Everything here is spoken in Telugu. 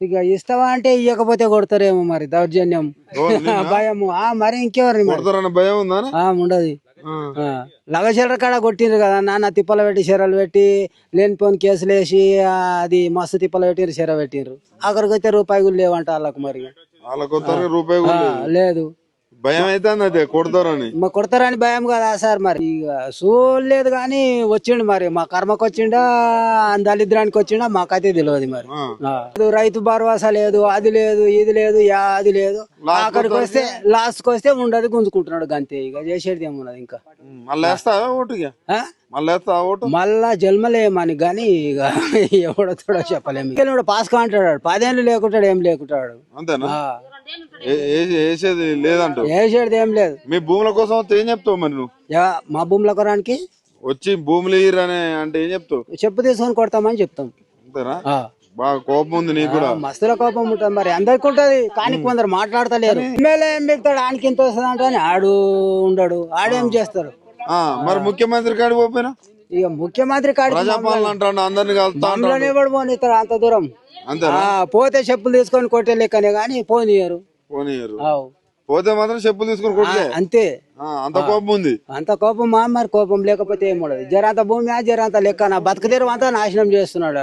ఇక ఇస్తావా అంటే ఇవ్వకపోతే కొడతారేమో మరి దౌర్జన్యం భయము మరి ఇంకెవరిని మరి కొడతారన్న భయం ఉందా? ఉండదు లగచర్ర కాడ కొట్టిండ్రు కదా నాన్న తిప్పలు పెట్టి చెరలు పెట్టి లేనిపోని కేసులు వేసి అది మస్తు తిప్పలు పెట్టిండ్రు చెర పెట్టిండ్రు అక్కడికి వస్తే రూపాయి కూడా లేవంట వాళ్ళకు మరి వాళ్ళకి రూపాయి కూడా లేదు భయం అయితే అదే కొడతారని కొడతారని భయం కదా సార్ మరి ఇక చూడలేదు కానీ వచ్చిండు మరి మా కర్మకు వచ్చిండా దళిద్రానికి వచ్చిండా మాకైతే తెలియదు మరి రైతు భరోసా లేదు అది లేదు ఇది లేదు అది లేదు అక్కడికి వస్తే లాస్ట్ కి వస్తే ఉండదు గుంజుకుంటున్నాడు అంతే ఇక చేసేది ఏమున్నది ఇంకా మళ్ళా జన్మలేమని గాని ఇక ఎవడో చెప్పలేము పాస్ కా అంటాడు 10 ఏళ్ళు లేకుంటాడు ఏం లేకుంటాడు వేసేది లేదంట వేసేది ఏం లేదు మీ భూముల కోసం ఏం చెప్తావు మరి నువ్వు మా భూముల కొరానికి వచ్చి భూములు ఇయ్యరని అంటే ఏం చెప్తావు చెప్పు తీసుకొని కొడతామని చెప్తాం అంతేనా బాగా కోపం ఉంది నీకు కూడా మస్తుల కోపం ఉంటుంది మరి అందరికి ఉంటది కానీ కొందరు మాట్లాడతలేరు ఎమ్మెల్యే ఏం మిగతాడు ఆనికి ఎంత వస్తుంది అంటే ఆడు ఉండడు ఆడేం చేస్తారు మరి ముఖ్యమంత్రి కాడికి పోయినా ఇక ముఖ్యమంత్రి కాడికి ప్రజాపాలన అంటాడు అందరిని ఎవడు పోనిస్తారు అంత దూరం పోతే చెప్పులు తీసుకొని కొట్టే లెక్కనే గాని పోనీయరు పోతే మాత్రం చెప్పులు తీసుకొని కొట్టే అంతే అంత కోపం ఉంది అంత కోపం మరి కోపం లేకపోతే ఏముండదు జరంత భూమి జరంత లెక్క నా బతుకుదేరు అంతా నాశనం చేస్తున్నాడు